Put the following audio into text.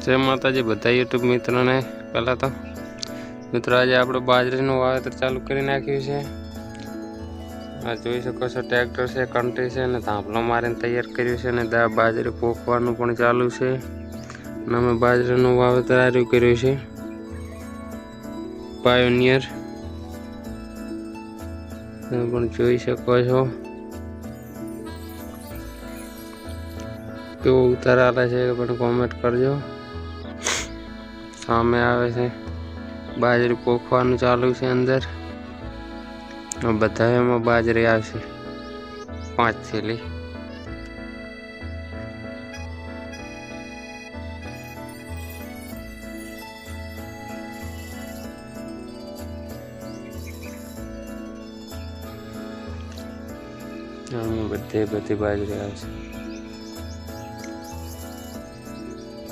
जय माताजी बधा यूट्यूब मित्रों ने पहला तो मित्रों आज आप बाजरीનું વાવેતર ચાલુ કરી નાખ્યું છે। આ જોઈ શકો છો ટ્રેક્ટર છે, કંટી છે અને ધાંભલો મારીને તૈયાર કર્યું છે અને બાજરી પોખવાનું પણ ચાલુ છે અને અમે બાજરીનું વાવેતર આર્યું કર્યું છે પાયોનિયર તમે પણ જોઈ શકો છો કેવો ઉતાર આલે છે પણ કોમેન્ટ કરજો। सामे आवे छे बाजरी पोखवानुं चालू छे अंदर बधाएमां बाजरी आवशे 5 थैली। बधी बाजरी आवशे।